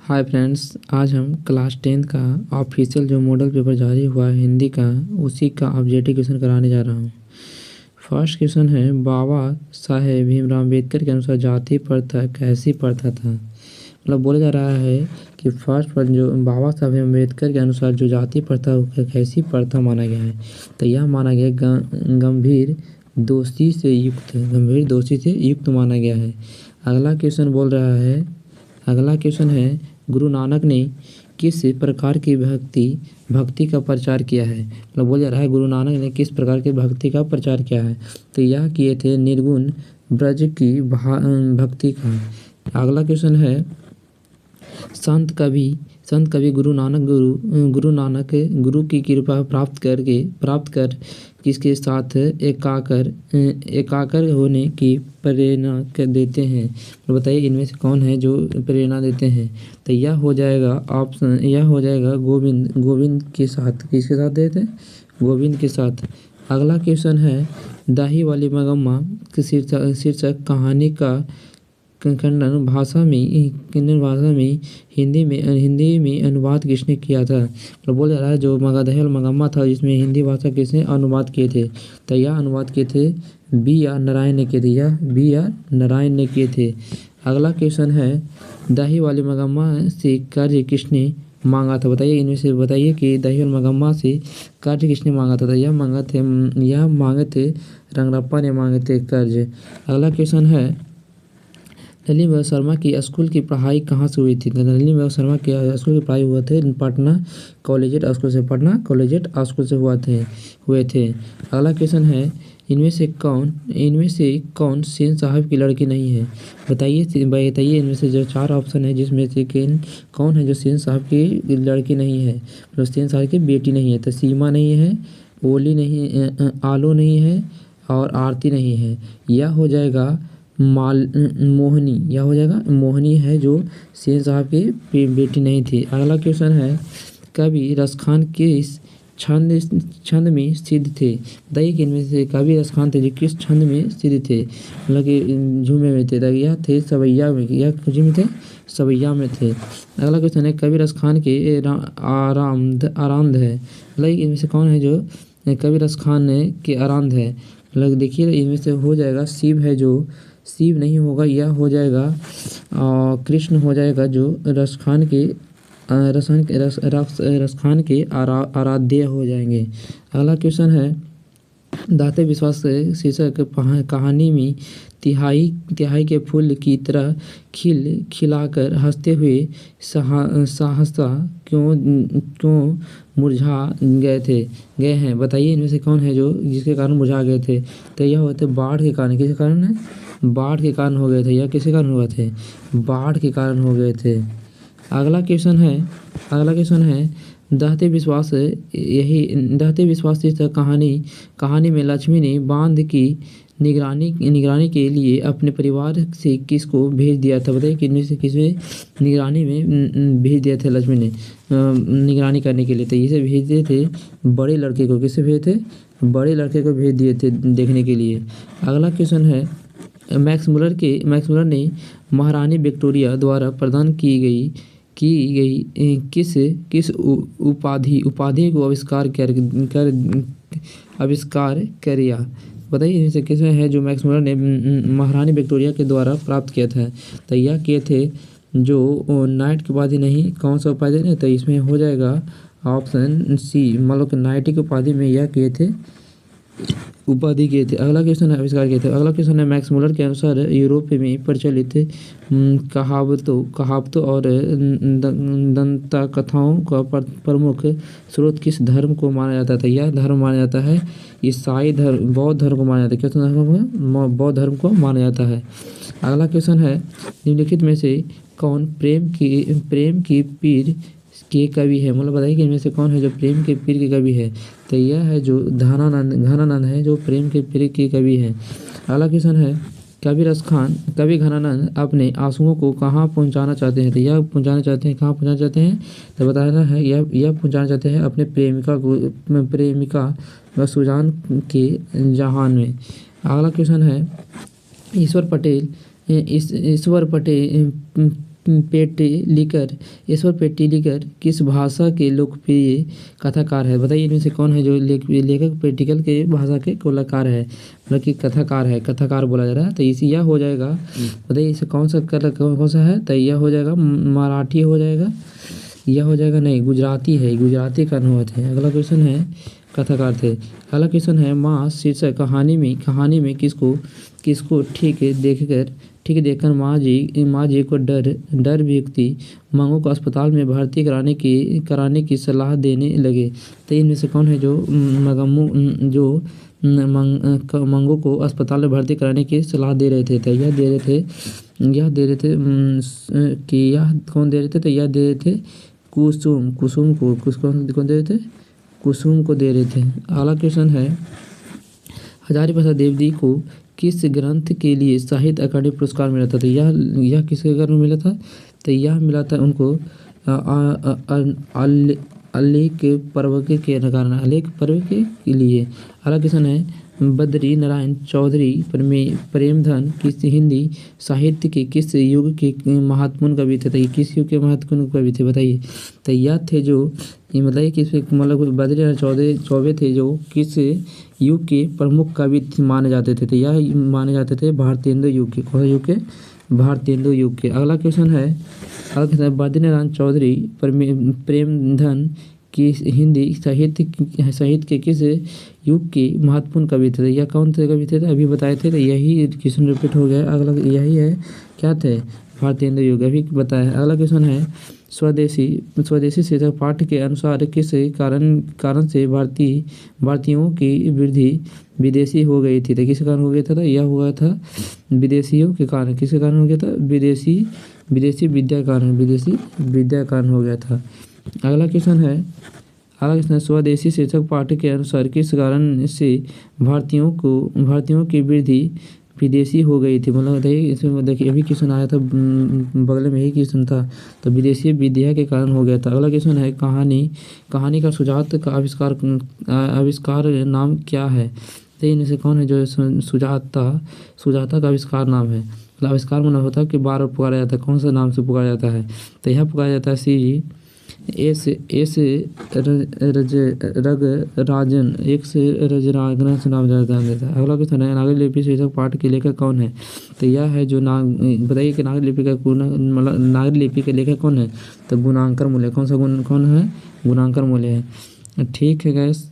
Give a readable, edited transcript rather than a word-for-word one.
Hi friends, आज हम class 10th का ऑफिशियल जो मॉडल पेपर जारी हुआ है हिंदी का, उसी का ऑब्जेक्टिव क्वेश्चन कराने जा रहा हूँ। फर्स्ट क्वेश्चन है, बाबा साहेब भीमराव अम्बेडकर के अनुसार जाति प्रथा कैसी प्रथा था। मतलब बोला जा रहा है कि फर्स्ट पर जो बाबा साहेब अम्बेडकर के अनुसार जो जाति प्रथा कैसी प्रथा माना गया है, तो यह माना गया गंभीर दोषी से युक्त माना गया है। अगला क्वेश्चन है, गुरु नानक ने किस प्रकार की भक्ति का प्रचार किया है। मतलब बोल जा रहा है गुरु नानक ने किस प्रकार की भक्ति का प्रचार किया है, तो यह किए थे निर्गुण ब्रज की भक्ति का। अगला क्वेश्चन है, संत कवि गुरु की कृपा प्राप्त कर किसके साथ एकाकर होने की प्रेरणा देते हैं। तो बताइए इनमें से कौन है जो प्रेरणा देते हैं, तो यह हो जाएगा गोविंद के साथ। किसके साथ देते हैं? गोविंद के साथ। अगला क्वेश्चन है, दाही वाली मगम्मा के शीर्षक कहानी का कन्नड़ भाषा में हिंदी में अनुवाद किसने किया था। तो बोल रहा है जो दही वाला मगम्मा था जिसमें हिंदी भाषा किसने अनुवाद किए थे, तो यह अनुवाद किए थे B.R. नारायण ने किए थे। अगला क्वेश्चन है, दही वाली मगम्मा से कार्य किसने मांगा था। बताइए इनमें से बताइए कि दही वाली मगम्मा से कार्य किसने मांगा था, तो यह मांगे थे रंगरप्पा ने मांगे थे कर्ज। अगला क्वेश्चन है, नलिनी बाबू शर्मा की स्कूल की पढ़ाई कहाँ से हुई थी। नलिनी बाबू शर्मा के स्कूल की पढ़ाई हुए थे पटना कॉलेजिएट स्कूल से हुए थे। अगला क्वेश्चन है, इनमें से कौन सेन साहब की लड़की नहीं है। बताइए इनमें से जो 4 ऑप्शन है जिसमें से कौन है जो सेन साहब की लड़की नहीं है, तो सेन साहब की बेटी नहीं है। तो सीमा नहीं है, ओली नहीं, आलो नहीं है और आरती नहीं है। यह हो जाएगा मोहिनी है जो सेन साहब की बेटी नहीं थी। अगला क्वेश्चन है, कवि रसखान किस छंद में सिद्ध थे। बताइए कि इनमें से कवि रसखान थे जो किस छंद में सिद्ध थे, मतलब कि झूमे में थे, यह थे सवैया में, सवैया में थे। अगला क्वेश्चन है, कवि रसखान के आरांध है। मतलब इनमें से कौन है जो कवि रसखान के आरांध है। मतलब देखिए इनमें से हो जाएगा शिव है जो शिव नहीं होगा, यह हो जाएगा कृष्ण हो जाएगा जो रसखान के आराध्य हो जाएंगे। अगला क्वेश्चन है, दाते विश्वास शीर्षक कहानी में तिहाई के फूल की तरह खिलाकर हंसते हुए सहसा क्यों मुरझा गए हैं। बताइए इनमें से कौन है जो जिसके कारण मुरझा गए थे, तो यह होते बाढ़ के कारण। किसके कारण है? बाढ़ के कारण हो गए थे। यह किसके कारण हुए थे? बाढ़ के कारण हो गए थे। अगला क्वेश्चन है, दहते विश्वास शीर्षक कहानी में लक्ष्मी ने बांध की निगरानी के लिए अपने परिवार से किसको भेज दिया था। बताइए किसमें से किसे निगरानी में भेज दिया था लक्ष्मी ने निगरानी करने के लिए, तो इसे भेज दिए थे बड़े लड़के को। किसे भेजे थे? बड़े लड़के को भेज दिए थे देखने के लिए। अगला क्वेश्चन है, मैक्स मुलर ने महारानी विक्टोरिया द्वारा प्रदान की गई किस उपाधि को आविष्कार किया। बताइए इनमें से किसमें है जो मैक्स मुलर ने महारानी विक्टोरिया के द्वारा प्राप्त किया था, तो यह किए थे जो नाइट की उपाधि नहीं, कौन सा उपाधि नहीं, तो इसमें हो जाएगा ऑप्शन सी, मतलब नाइट की उपाधि में यह किए थे उपाधि किए थे। अगला क्वेश्चन है, आविष्कार किए थे। अगला क्वेश्चन है, मैक्स मुलर के अनुसार यूरोप में प्रचलित कहावतों और दंता कथाओं का प्रमुख स्रोत किस धर्म को माना जाता था। यह धर्म माना जाता है ईसाई धर्म, बौद्ध धर्म को माना जाता है। किस धर्म को? बौद्ध धर्म को माना जाता है। अगला क्वेश्चन है, निम्नलिखित में से कौन प्रेम की पीर के कवि है। मतलब बताइए कि इनमें से कौन है जो प्रेम के पीर के कवि है, तो यह है जो घनानंद है जो प्रेम के पीर के कवि है। अगला क्वेश्चन है, कवि घनानंद अपने आंसुओं को कहाँ पहुँचाना चाहते हैं, तो यह पहुँचाना चाहते हैं कहाँ पहुँचाना चाहते हैं, तो बताना है यह पहुँचाना चाहते हैं अपने प्रेमिका सुजान के जहान में। अगला क्वेश्चन है, ईश्वर पटेल पेटलिकर ईश्वर पेटलिकर किस भाषा के लोकप्रिय कथाकार है? बताइए इनमें से कौन है जो लेखक पेटलिकर के भाषा के कलाकार है, मतलब कि कथाकार है, कथाकार बोला जा रहा है। तो इसी यह हो जाएगा, बताइए इसे कौन सा है? तो यह हो जाएगा मराठी हो जाएगा, यह हो जाएगा नहीं, गुजराती है, गुजराती का अनुवाद है। अगला क्वेश्चन है कथाकार थे। अगला क्वेश्चन है माँ शीर्षक कहानी में किसको ठीक देखकर माँ जी को डर व्यक्ति मंगू को अस्पताल में भर्ती कराने की सलाह देने लगे। तो इनमें से कौन है जो मंगू को अस्पताल में भर्ती कराने की सलाह दे रहे थे? तो यह दे रहे थे कि यह कौन दे रहे थे? तो यह दे रहे थे कुसुम को, कौन दे रहे थे? कुसुम को दे रहे थे। अगला क्वेश्चन है हजारी प्रसाद द्विवेदी को किस ग्रंथ के लिए साहित्य अकादमी पुरस्कार मिला था? तो यह किसके कारण मिला था? तो यह मिला था उनको अलेख पर्व के कारण, अलेख पर्व के लिए। अगला क्वेश्चन है बद्री नारायण चौधरी प्रेमधन किस हिंदी साहित्य के किस युग के महत्वपूर्ण कवि थे? तो ये किस युग के महत्वपूर्ण कवि थे बताइए? तो यह थे जो ये मतलब किस मतलब बद्री नारायण चौबे थे जो किस युग के प्रमुख कवि माने जाते थे? तो यह माने जाते थे भारतेंदु युग के। कौन युग के? भारतेंदु युग के। अगला क्वेश्चन है बद्री नारायण चौधरी प्रेमधन कि हिंदी साहित्य के किस युग के महत्वपूर्ण कवि थे? यह कौन थे कवि थे? तो अभी बताए थे। तो यही क्वेश्चन रिपीट हो गया। अगला यही है, क्या थे? भारतेंदु युग, अभी बताया। अगला क्वेश्चन है स्वदेशी शीर्षक पाठ के अनुसार किस कारण से भारतीयों की वृद्धि विदेशी हो गई थी? तो किस कारण हो गया था? तो यह हुआ था विदेशियों के कारण। किसके कारण हो गया था? विदेशी विद्या कारण हो गया था। अगला क्वेश्चन है स्वदेशी शीर्षक पाठ के अनुसार किस कारण से भारतीयों की वृद्धि विदेशी हो गई थी? मतलब बताइए इसमें। देखिए अभी क्वेश्चन आया था, बगल में ही क्वेश्चन था। तो विदेशी विद्या के कारण हो गया था। अगला क्वेश्चन है कहानी का सुजात का आविष्कार नाम क्या है? तो इनमें से कौन है जो सुजाता का आविष्कार नाम है? मतलब आविष्कार माना होता है कि बार बार पुकारा जाता है, कौन सा नाम से पुकारा जाता है? तो यह पुकारा जाता है सी एस रगराजन से नाम जान देता है। अगला क्वेश्चन है नागरी लिपि शीर्षक पाठ के लेखक कौन है? तो यह है जो बताइए कि नागरी लिपि का मतलब नागरी लिपि के लेखक कौन है? तो गुणांकर मूल्य। कौन है? गुणांकर मूल्य है। ठीक है गैस।